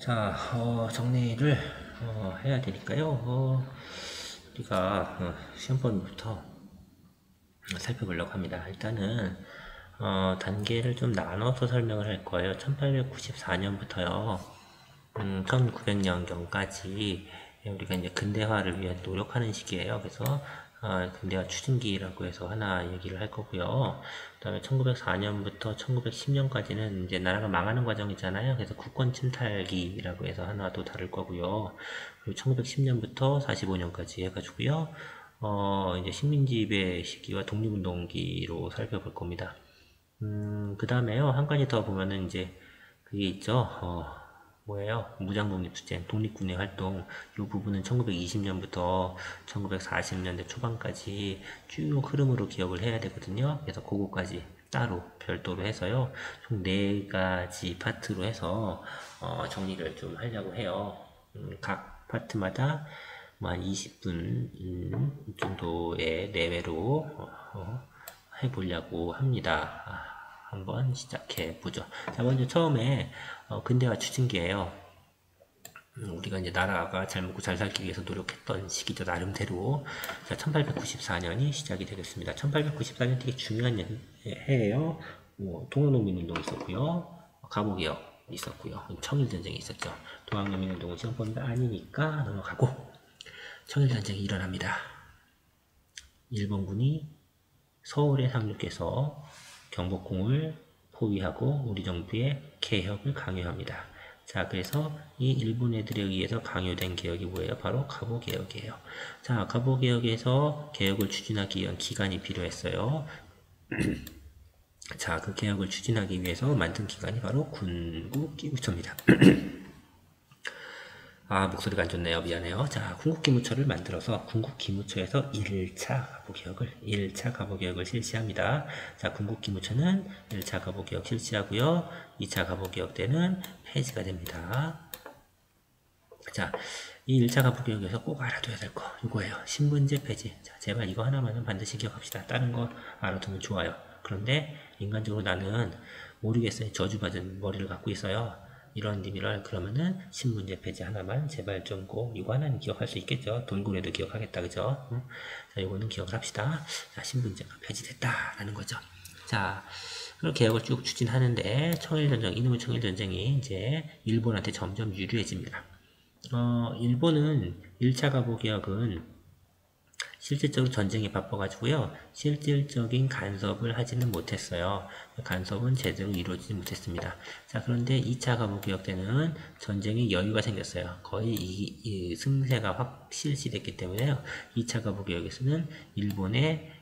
자, 정리를 해야 되니까요. 우리가 시험번부터 살펴보려고 합니다. 일단은 단계를 좀 나눠서 설명을 할 거예요. 1894년부터요. 1900년경까지 우리가 이제 근대화를 위해 노력하는 시기예요. 그래서 근대화 추진기라고 해서 하나 얘기를 할 거고요. 그 다음에 1904년부터 1910년까지는 이제 나라가 망하는 과정이잖아요. 그래서 국권 침탈기라고 해서 하나 또 다룰 거고요. 그리고 1910년부터 45년까지 해가지고요. 이제 식민지배 시기와 독립운동기로 살펴볼 겁니다. 그 다음에요. 한 가지 더 보면은 이제 그게 있죠. 뭐예요? 무장독립투쟁, 독립군의 활동. 이 부분은 1920년부터 1940년대 초반까지 쭉 흐름으로 기억을 해야 되거든요. 그래서 그거까지 따로 별도로 해서요. 총 4가지 파트로 해서 정리를 좀 하려고 해요. 각 파트마다 한 20분 정도의 내외로 해보려고 합니다. 한번 시작해 보죠. 자, 먼저 처음에 근대화 추진기예요. 우리가 이제 나라가 잘 먹고 잘 살기 위해서 노력했던 시기죠, 나름대로. 자, 1894년이 시작이 되겠습니다. 1894년 되게 중요한 해예요. 동학농민운동이 있었고요, 갑오개혁 있었고요, 청일전쟁이 있었죠. 동학농민운동은 시험범위가 아니니까 넘어가고, 청일전쟁이 일어납니다. 일본군이 서울에 상륙해서 경복궁을 포위하고 우리 정부의 개혁을 강요합니다. 자, 그래서 이 일본 애들에 의해서 강요된 개혁이 뭐예요? 바로 갑오개혁이에요. 자, 갑오개혁에서 개혁을 추진하기 위한 기간이 필요했어요. 자, 그 개혁을 추진하기 위해서 만든 기관이 바로 군국기무처입니다. 목소리가 안 좋네요. 미안해요. 자, 군국기무처를 만들어서 군국기무처에서 1차 갑오개혁을 실시합니다. 자, 군국기무처는 1차 갑오개혁 실시하고요. 2차 갑오개혁 때는 폐지가 됩니다. 자, 이 1차 갑오개혁에서 꼭 알아둬야 될 거 이거예요. 신분제 폐지. 자, 제발 이거 하나만은 반드시 기억합시다. 다른 거 알아두면 좋아요. 그런데 인간적으로 나는 모르겠어요. 저주받은 머리를 갖고 있어요. 이런 님이랄 그러면은 신분제 폐지 하나만 제발 좀 꼭 이거 하나는 기억할 수 있겠죠. 돌고래도 기억하겠다, 그죠? 자, 이거는 기억을 합시다. 자, 신분제가 폐지됐다라는 거죠. 자, 그런 개혁을 쭉 추진하는데 청일전쟁, 이놈의 청일전쟁이 이제 일본한테 점점 유리해집니다. 일본은 1차 갑오개혁은 실질적으로 전쟁에 바빠가지고요. 실질적인 간섭을 하지는 못했어요. 간섭은 제대로 이루어지지 못했습니다. 자, 그런데 2차 갑오개혁 때는 전쟁에 여유가 생겼어요. 거의 이 승세가 확 실시됐기 때문에요. 2차 갑오개혁에서는 일본의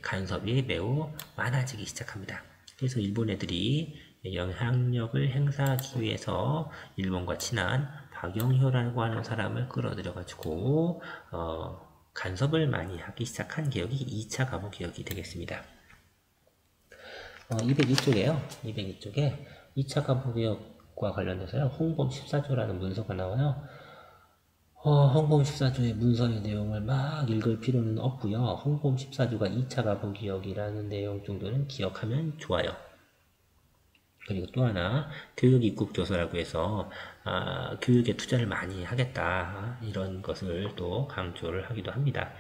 간섭이 매우 많아지기 시작합니다. 그래서 일본 애들이 영향력을 행사하기 위해서 일본과 친한 박영효라고 하는 사람을 끌어들여가지고 간섭을 많이 하기 시작한 개혁이 2차 갑오개혁이 되겠습니다. 202쪽에요. 202쪽에 2차 갑오개혁과 관련해서요. 홍범 14조라는 문서가 나와요. 홍범 14조의 문서의 내용을 막 읽을 필요는 없고요. 홍범 14조가 2차 갑오개혁이라는 내용 정도는 기억하면 좋아요. 그리고 또 하나 교육입국조서라고 해서 교육에 투자를 많이 하겠다 이런 것을 또 강조를 하기도 합니다.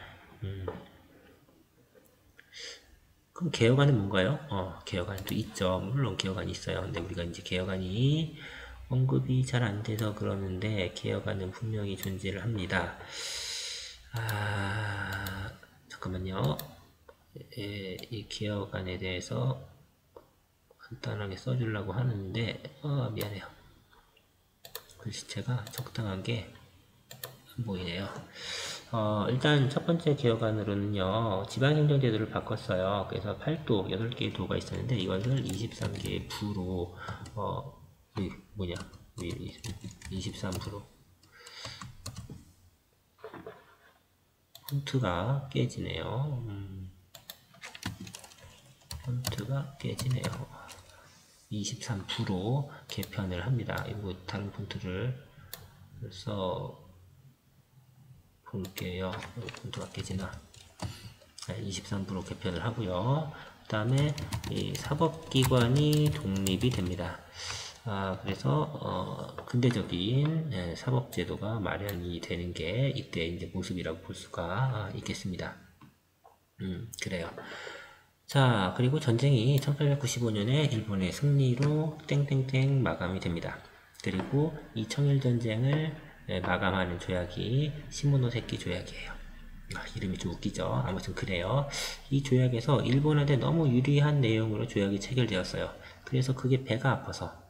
그럼 개혁안은 뭔가요? 개혁안도 있죠. 물론 개혁안이 있어요. 근데 우리가 이제 개혁안이 언급이 잘 안 돼서 그러는데 개혁안은 분명히 존재를 합니다. 잠깐만요. 이 개혁안에 대해서 간단하게 써주려고 하는데 미안해요. 글씨체가 적당한 게 안 보이네요. 일단 첫 번째 개혁안으로는요, 지방행정제도를 바꿨어요. 그래서 8도, 8개의 도가 있었는데, 이것을 23개의 부로, 23부로. 폰트가 깨지네요. 폰트가 깨지네요. 23부로 개편을 합니다. 이거 다른 폰트를 써 볼게요. 폰트가 깨지나. 23부로 개편을 하고요. 그 다음에 이 사법기관이 독립이 됩니다. 그래서 근대적인 사법제도가 마련이 되는 게 이때 이제 모습이라고 볼 수가 있겠습니다. 그래요. 자, 그리고 전쟁이 1895년에 일본의 승리로 땡땡땡 마감이 됩니다. 그리고 이 청일전쟁을 마감하는 조약이 시모노세키 조약이에요. 이름이 좀 웃기죠. 아무튼 그래요. 이 조약에서 일본한테 너무 유리한 내용으로 조약이 체결되었어요. 그래서 그게 배가 아파서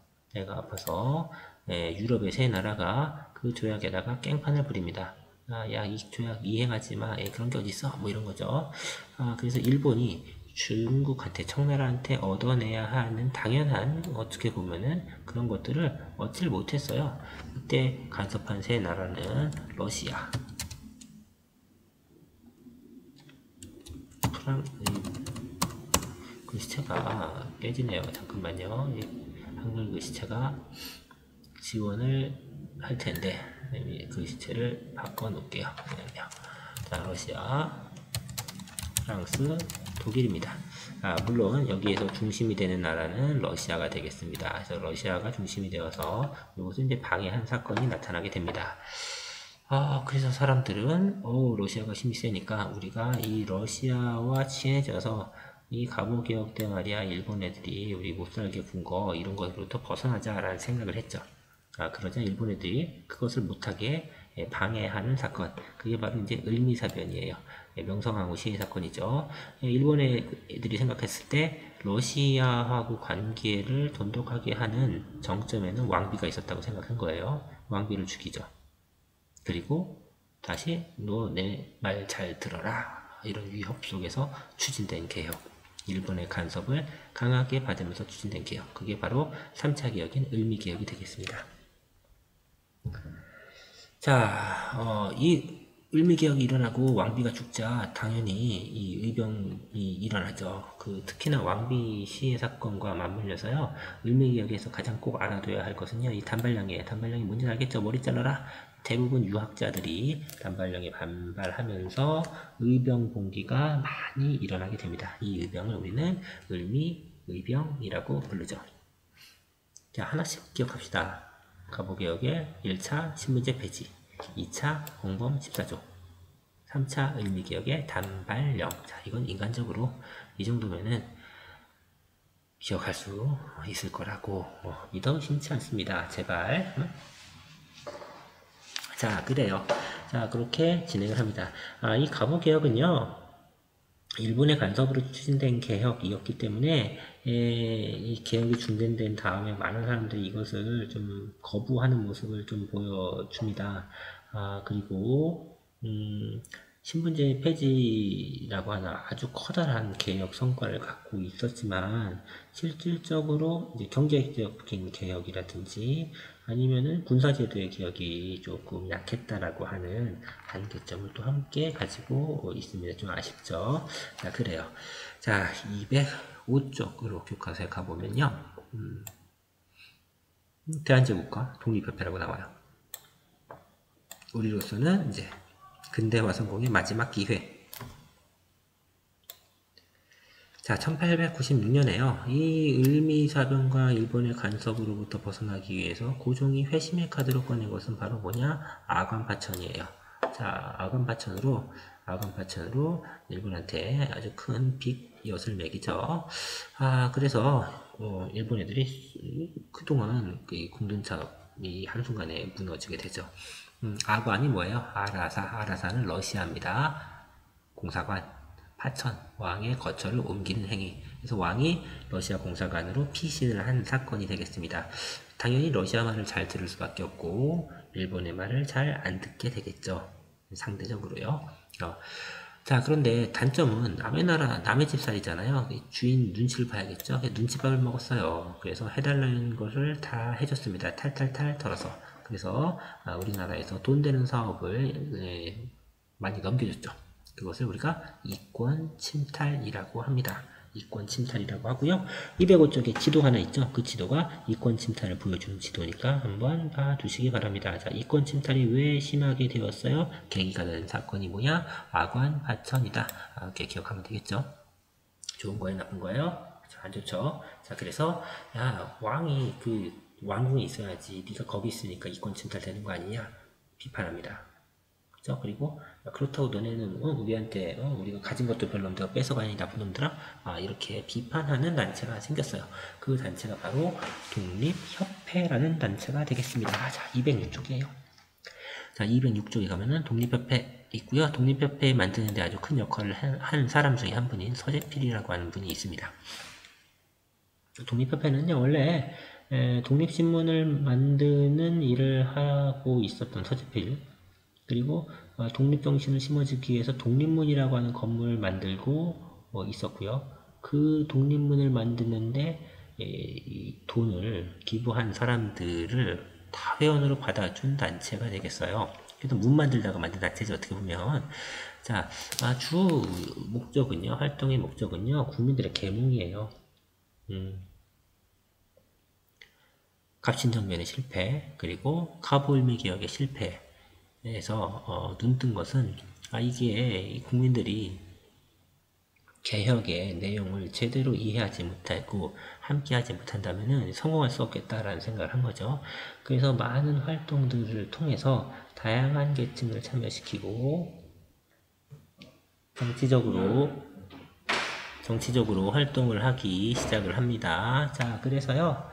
유럽의 세 나라가 그 조약에다가 깽판을 부립니다. 야, 이 조약 이행하지 마. 그런 게 어딨어? 뭐 이런 거죠. 그래서 일본이 중국한테, 청나라한테 얻어내야 하는 당연한, 어떻게 보면은 그런 것들을 얻질 못했어요. 그때 간섭한 세 나라는 러시아, 글씨체가 깨지네요. 잠깐만요. 한글 글씨체가 지원을 할 텐데, 글씨체를 바꿔 놓을게요. 자, 러시아, 프랑스, 독일입니다. 물론 여기에서 중심이 되는 나라는 러시아가 되겠습니다. 그래서 러시아가 중심이 되어서 이것은 이제 방해한 사건이 나타나게 됩니다. 그래서 사람들은 러시아가 힘이 세니까 우리가 이 러시아와 친해져서 이 갑오개혁 때 말이야 일본 애들이 우리 못살게 군 거 이런 것으로부터 벗어나자라는 생각을 했죠. 그러자 일본 애들이 그것을 못하게 방해하는 사건, 그게 바로 이제 을미사변이에요. 명성황후 시해 사건이죠. 일본 애들이 생각했을 때 러시아하고 관계를 돈독하게 하는 정점에는 왕비가 있었다고 생각한 거예요. 왕비를 죽이죠. 그리고 다시 너 내 말 잘 들어라, 이런 위협 속에서 추진된 개혁, 일본의 간섭을 강하게 받으면서 추진된 개혁, 그게 바로 3차 개혁인 을미개혁이 되겠습니다. 자, 이 을미개혁이 일어나고 왕비가 죽자 당연히 이 의병이 일어나죠. 특히나 왕비 시해 사건과 맞물려서요, 을미개혁에서 가장 꼭 알아둬야 할 것은요, 이 단발령이에요. 단발령이 뭔지 알겠죠? 머리 잘라라. 대부분 유학자들이 단발령에 반발하면서 의병 봉기가 많이 일어나게 됩니다. 이 의병을 우리는 을미의병이라고 부르죠. 자, 하나씩 기억합시다. 갑오개혁의 1차 신문제 폐지, 2차 공범 14조, 3차 을미개혁의 단발령. 자, 이건 인간적으로 이 정도면은 기억할 수 있을 거라고 믿어 심치 않습니다. 제발. 자, 그래요. 자, 그렇게 진행을 합니다. 이 갑오개혁은요, 일본의 간섭으로 추진된 개혁이었기 때문에 이 개혁이 중단된 다음에 많은 사람들이 이것을 좀 거부하는 모습을 좀 보여줍니다. 그리고 신분제 폐지라고 하는 아주 커다란 개혁 성과를 갖고 있었지만 실질적으로 이제 경제적인 개혁이라든지 아니면은 군사제도의 개혁이 조금 약했다라고 하는 한계점을 또 함께 가지고 있습니다. 좀 아쉽죠? 자, 그래요. 자, 205쪽으로 교과서에 가보면요. 대한제국가 독립협회라고 나와요. 우리로서는 이제 근대화 성공의 마지막 기회. 자, 1896년에요. 이 을미사변과 일본의 간섭으로부터 벗어나기 위해서 고종이 회심의 카드로 꺼낸 것은 바로 뭐냐? 아관파천이에요. 자, 아관파천으로 일본한테 아주 큰 빚엿을 매기죠. 그래서 일본 애들이 그동안 그 공든탑이 한순간에 무너지게 되죠. 아관이 뭐예요? 아라사는 러시아입니다. 공사관, 파천, 왕의 거처를 옮기는 행위. 그래서 왕이 러시아 공사관으로 피신을 한 사건이 되겠습니다. 당연히 러시아 말을 잘 들을 수밖에 없고 일본의 말을 잘 안 듣게 되겠죠. 상대적으로요. 자, 그런데 단점은 남의 집살이잖아요. 주인 눈치를 봐야겠죠. 눈치밥을 먹었어요. 그래서 해달라는 것을 다 해줬습니다. 탈탈탈 털어서. 그래서 우리나라에서 돈 되는 사업을 많이 넘겨줬죠. 그것을 우리가 이권 침탈이라고 합니다. 이권 침탈이라고 하고요. 205쪽에 지도 하나 있죠. 그 지도가 이권 침탈을 보여주는 지도니까 한번 봐두시기 바랍니다. 자, 이권 침탈이 왜 심하게 되었어요? 계기가 된 사건이 뭐냐? 아관파천이다. 이렇게 기억하면 되겠죠. 좋은 거예요, 나쁜 거예요? 안 좋죠. 자, 그래서 왕이 왕궁에 있어야지 네가 거기 있으니까 이권 침탈되는 거 아니냐 비판합니다. 그죠? 그리고 그렇다고 너네는 우리한테 우리가 가진 것도 별로 없는데 뺏어가니 나쁜 놈들아 이렇게 비판하는 단체가 생겼어요. 그 단체가 바로 독립협회라는 단체가 되겠습니다. 자, 206쪽이에요. 자, 206쪽에 가면은 독립협회 있고요. 독립협회 만드는데 아주 큰 역할을 한 사람 중에 한 분인 서재필이라고 하는 분이 있습니다. 독립협회는요, 원래 독립신문을 만드는 일을 하고 있었던 서재필, 그리고 독립정신을 심어주기 위해서 독립문이라고 하는 건물을 만들고 있었고요. 그 독립문을 만드는데 이 돈을 기부한 사람들을 다 회원으로 받아준 단체가 되겠어요. 그래서 문 만들다가 만든 단체죠. 어떻게 보면. 자, 목적은요, 활동의 목적은요, 국민들의 계몽이에요. 갑신정변의 실패, 그리고 카보일미 개혁의 실패에서 눈뜬 것은 이게 국민들이 개혁의 내용을 제대로 이해하지 못하고 함께하지 못한다면 성공할 수 없겠다라는 생각을 한 거죠. 그래서 많은 활동들을 통해서 다양한 계층을 참여시키고 정치적으로 활동을 하기 시작을 합니다. 자, 그래서요,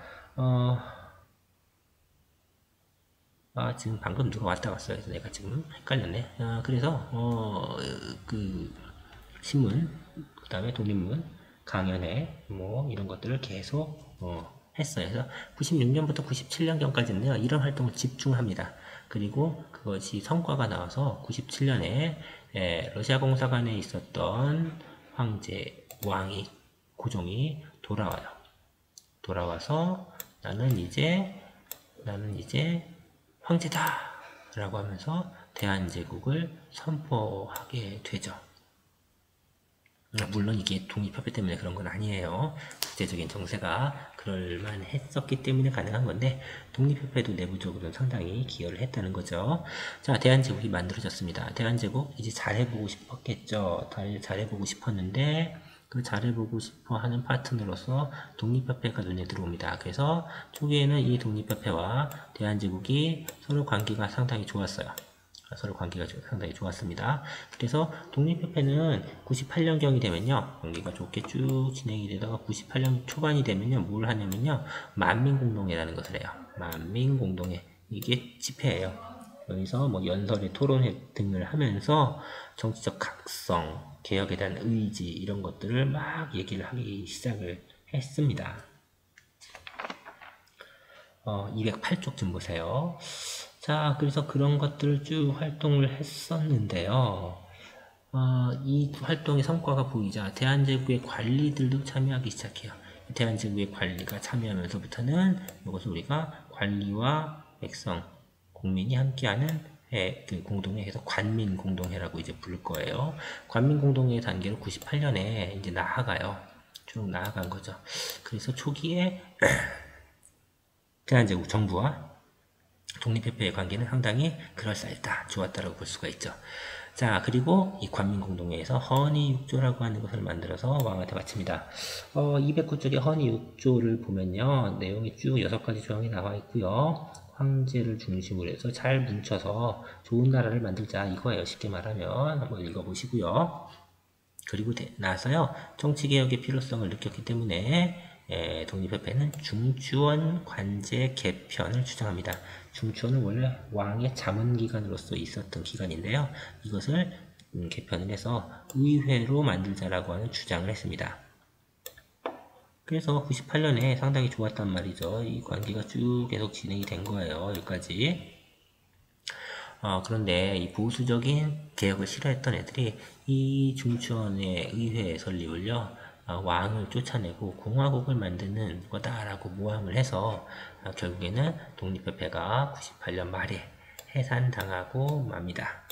지금 방금 누가 왔다 갔어요. 그래서 내가 지금 헷갈렸네. 그래서, 신문, 그 다음에 독립문, 강연회, 이런 것들을 계속, 했어요. 그래서 96년부터 97년경까지는요, 이런 활동을 집중합니다. 그리고 그것이 성과가 나와서 97년에, 러시아 공사관에 있었던 고종이 돌아와요. 돌아와서 나는 이제 황제다! 라고 하면서 대한제국을 선포하게 되죠. 물론 이게 독립협회 때문에 그런 건 아니에요. 국제적인 정세가 그럴만 했었기 때문에 가능한 건데, 독립협회도 내부적으로는 상당히 기여를 했다는 거죠. 자, 대한제국이 만들어졌습니다. 대한제국 이제 잘해보고 싶었겠죠. 잘해보고 싶었는데, 그 잘해보고 싶어 하는 파트너로서 독립협회가 눈에 들어옵니다. 그래서 초기에는 이 독립협회와 대한제국이 서로 관계가 상당히 좋았어요. 상당히 좋았습니다. 그래서 독립협회는 98년경이 되면요, 관계가 좋게 쭉 진행이 되다가 98년 초반이 되면요, 뭘 하냐면요, 만민공동회라는 것을 해요. 만민공동회. 이게 집회예요. 여기서 연설회, 토론회 등을 하면서 정치적 각성, 개혁에 대한 의지 이런 것들을 막 얘기를 하기 시작을 했습니다. 208쪽 좀 보세요. 자, 그래서 그런 것들을 쭉 활동을 했었는데요. 이 활동의 성과가 보이자 대한제국의 관리들도 참여하기 시작해요. 대한제국의 관리가 참여하면서부터는 이것을 우리가 관리와 백성, 국민이 함께하는 그 공동회에서 관민공동회라고 이제 부를 거예요. 관민공동회 단계로 98년에 이제 나아가요. 쭉 나아간 거죠. 그래서 초기에 대한제국 정부와 독립협회의 관계는 상당히 그럴싸했다, 좋았다라고 볼 수가 있죠. 자, 그리고 이 관민공동회에서 헌의육조라고 하는 것을 만들어서 왕한테 바칩니다. 209쪽의 헌의육조를 보면요, 내용이 쭉 6가지 조항이 나와 있고요. 황제를 중심으로 해서 잘 뭉쳐서 좋은 나라를 만들자 이거예요. 쉽게 말하면 한번 읽어보시고요. 그리고 나서요, 정치개혁의 필요성을 느꼈기 때문에 독립협회는 중추원 관제 개편을 주장합니다. 중추원은 원래 왕의 자문기관으로서 있었던 기관인데요. 이것을 개편을 해서 의회로 만들자라고 하는 주장을 했습니다. 그래서 98년에 상당히 좋았단 말이죠. 이 관계가 쭉 계속 진행이 된 거예요. 여기까지. 그런데 이 보수적인 개혁을 싫어했던 애들이 이 중추원의 의회 설립을요, 왕을 쫓아내고 공화국을 만드는 거다라고 모함을 해서 결국에는 독립협회가 98년 말에 해산당하고 맙니다.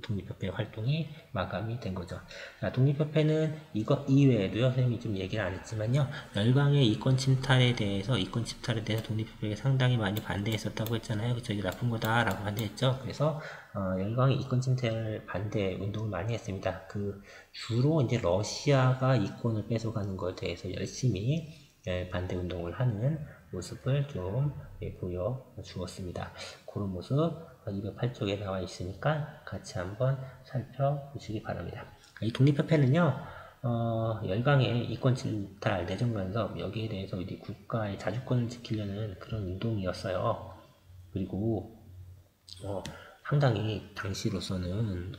독립협회 활동이 마감이 된 거죠. 자, 독립협회는 이것 이외에도요, 선생님이 좀 얘기를 안 했지만요, 열강의 이권 침탈에 대해서 독립협회가 상당히 많이 반대했었다고 했잖아요. 그쵸? 이게 나쁜 거다라고 반대했죠. 그래서 열강의 이권 침탈 반대 운동을 많이 했습니다. 주로 이제 러시아가 이권을 뺏어가는 것에 대해서 열심히 반대 운동을 하는 모습을 좀 보여주었습니다. 그런 모습 208쪽에 나와 있으니까 같이 한번 살펴보시기 바랍니다. 이 독립협회는요, 열강의 이권 침탈, 내정 간섭, 여기에 대해서 우리 국가의 자주권을 지키려는 그런 운동이었어요. 그리고 상당히 당시로서는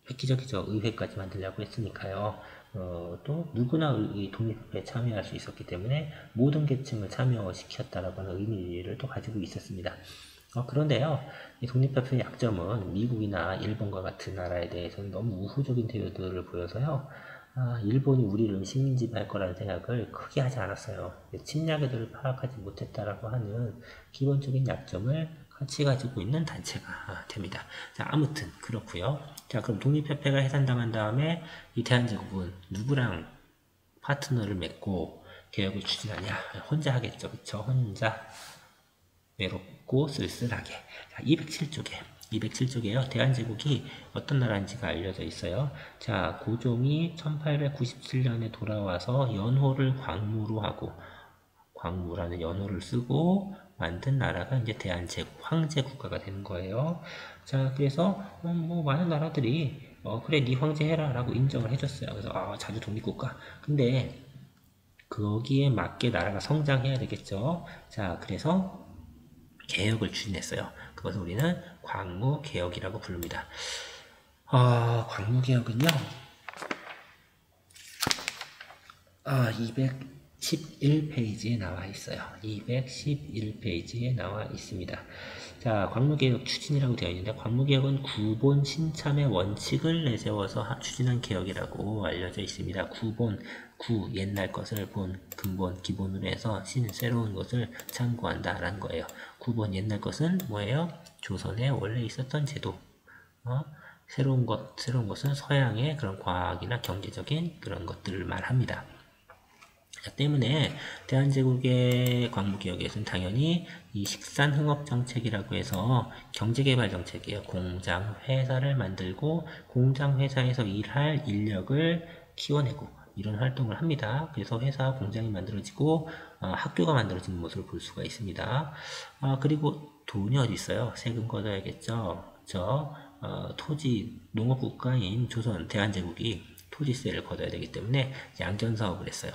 획기적이죠. 의회까지 만들려고 했으니까요. 또 누구나 이 독립협회에 참여할 수 있었기 때문에 모든 계층을 참여시켰다라고 하는 의미를 또 가지고 있었습니다. 그런데요, 이 독립협회의 약점은 미국이나 일본과 같은 나라에 대해서는 너무 우호적인 태도를 보여서요, 일본이 우리를 식민지배할 거라는 생각을 크게 하지 않았어요. 침략의도를 파악하지 못했다라고 하는 기본적인 약점을 같이 가지고 있는 단체가 됩니다. 자, 아무튼 그렇고요. 자, 그럼 독립협회가 해산당한 다음에 이 대한제국은 누구랑 파트너를 맺고 개혁을 추진하냐? 혼자 하겠죠. 그쵸? 혼자 외롭고 쓸쓸하게. 자, 207쪽에요. 대한제국이 어떤 나라인지가 알려져 있어요. 자, 고종이 1897년에 돌아와서 연호를 광무로 하고, 광무라는 연호를 쓰고 만든 나라가 이제 대한제국, 황제 국가가 되는 거예요. 자, 그래서 많은 나라들이 그래, 네 황제 해라 라고 인정을 해줬어요. 그래서 자주 독립국가. 근데 거기에 맞게 나라가 성장해야 되겠죠. 자, 그래서 개혁을 추진했어요. 그것을 우리는 광무개혁이라고 부릅니다. 광무개혁은요, 211페이지에 나와 있어요. 211페이지에 나와 있습니다. 자, 광무개혁 추진이라고 되어 있는데, 광무개혁은 구본 신참의 원칙을 내세워서 추진한 개혁이라고 알려져 있습니다. 구본, 옛날 것을 본, 근본, 기본으로 해서 새로운 것을 참고한다 라는 거예요. 구본, 옛날 것은 뭐예요? 조선에 원래 있었던 제도. 새로운 것은 서양의 그런 과학이나 경제적인 그런 것들을 말합니다. 때문에 대한제국의 광무개혁에서는 당연히 이 식산흥업정책이라고 해서 경제개발정책이에요. 공장, 회사를 만들고 공장, 회사에서 일할 인력을 키워내고 이런 활동을 합니다. 그래서 회사, 공장이 만들어지고 학교가 만들어지는 모습을 볼 수가 있습니다. 그리고 돈이 어디 있어요? 세금 걷어야겠죠. 토지, 농업국가인 조선, 대한제국이 토지세를 걷어야 되기 때문에 양전사업을 했어요.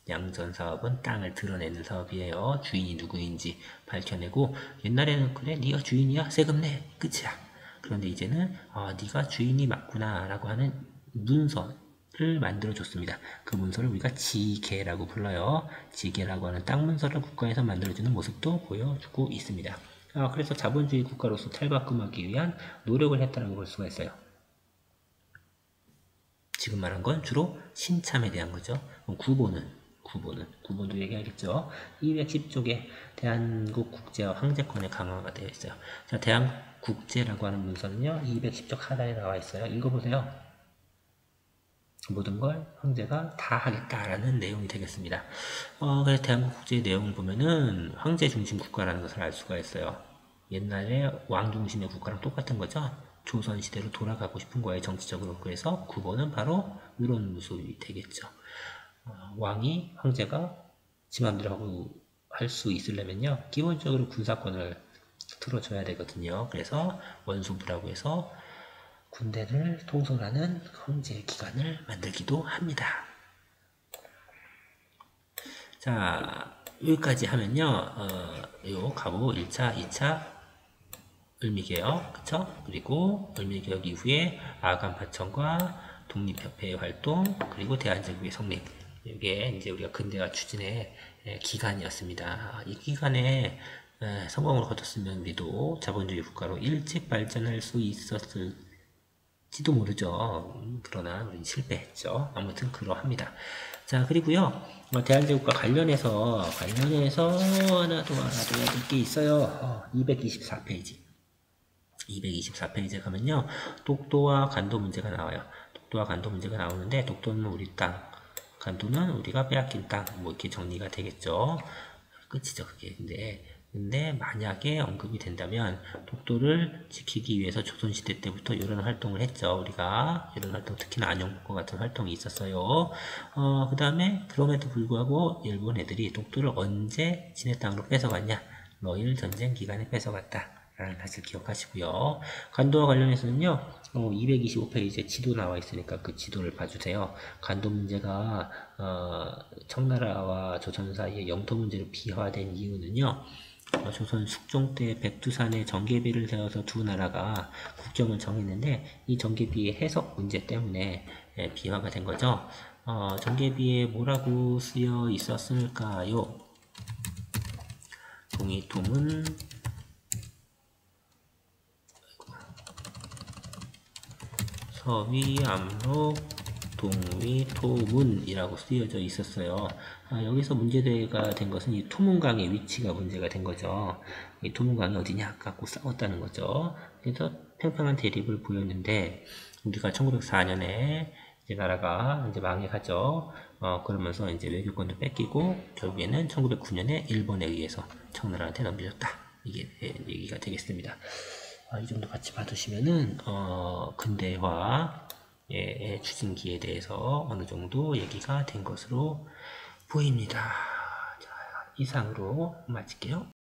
양전사업은 땅을 드러내는 사업이에요. 주인이 누구인지 밝혀내고, 옛날에는 그래 네가 주인이야? 세금 내! 끝이야. 그런데 이제는 네가 주인이 맞구나 라고 하는 문서를 만들어줬습니다. 그 문서를 우리가 지계라고 불러요. 지계라고 하는 땅 문서를 국가에서 만들어주는 모습도 보여주고 있습니다. 그래서 자본주의 국가로서 탈바꿈하기 위한 노력을 했다고 볼 수가 있어요. 지금 말한 건 주로 신참에 대한 거죠. 구본도 얘기하겠죠. 210쪽에 대한국 국제와 황제권의 강화가 되어 있어요. 자, 대한국제라고 하는 문서는요, 210쪽 하단에 나와 있어요. 읽어보세요. 모든 걸 황제가 다 하겠다라는 내용이 되겠습니다. 그래서 대한국제의 내용을 보면은 황제 중심 국가라는 것을 알 수가 있어요. 옛날에 왕 중심의 국가랑 똑같은 거죠. 조선시대로 돌아가고 싶은 거예요, 정치적으로. 그래서 구본은 바로 이런 모습이 되겠죠. 왕이, 황제가 지 맘대로 하고 할 수 있으려면요, 기본적으로 군사권을 틀어줘야 되거든요. 그래서 원수부라고 해서 군대를 통솔하는 황제 기관을 만들기도 합니다. 자, 여기까지 하면요, 요 가보 1차, 2차 을미개혁, 그쵸? 그리고 을미개혁 이후에 아간파천과 독립협회의 활동, 그리고 대한제국의 성립. 이게 이제 우리가 근대화 추진의 기간이었습니다. 이 기간에 성공을 거뒀으면 우리도 자본주의 국가로 일찍 발전할 수 있었을지도 모르죠. 그러나 우리는 실패했죠. 아무튼 그러합니다. 자, 그리고요, 대한제국과 관련해서 하나 더 알아둬야 될 게 있어요. 224페이지. 224페이지에 가면요, 독도와 간도 문제가 나와요. 독도와 간도 문제가 나오는데, 독도는 우리 땅, 간도는 우리가 빼앗긴 땅, 뭐 이렇게 정리가 되겠죠. 끝이죠, 그게. 근데 근데 만약에 언급이 된다면 독도를 지키기 위해서 조선시대 때부터 이런 활동을 했죠. 우리가 이런 활동, 특히나 안용복과 같은 활동이 있었어요. 그 다음에 그럼에도 불구하고 일본 애들이 독도를 언제 진해 땅으로 뺏어갔냐? 러일 전쟁 기간에 뺏어갔다 라는 사실 기억하시고요. 간도와 관련해서는요, 225페이지에 지도 나와 있으니까 그 지도를 봐주세요. 간도 문제가 청나라와 조선 사이의 영토 문제로 비화된 이유는요, 조선 숙종 때 백두산에 정계비를 세워서 두 나라가 국경을 정했는데 이 정계비의 해석 문제 때문에 비화가 된 거죠. 정계비에 뭐라고 쓰여 있었을까요? 동이토문 서위암록 동위토문이라고 쓰여져 있었어요. 여기서 문제가 된 것은 이 토문강의 위치가 문제가 된 거죠. 이 토문강이 어디냐 갖고 싸웠다는 거죠. 그래서 팽팽한 대립을 보였는데 우리가 1904년에 이제 나라가 이제 망해가죠. 그러면서 이제 외교권도 뺏기고 결국에는 1909년에 일본에 의해서 청나라한테 넘겨졌다. 이게 얘기가 되겠습니다. 이 정도 같이 받으시면은 근대화의 추진기에 대해서 어느 정도 얘기가 된 것으로 보입니다. 자, 이상으로 마칠게요.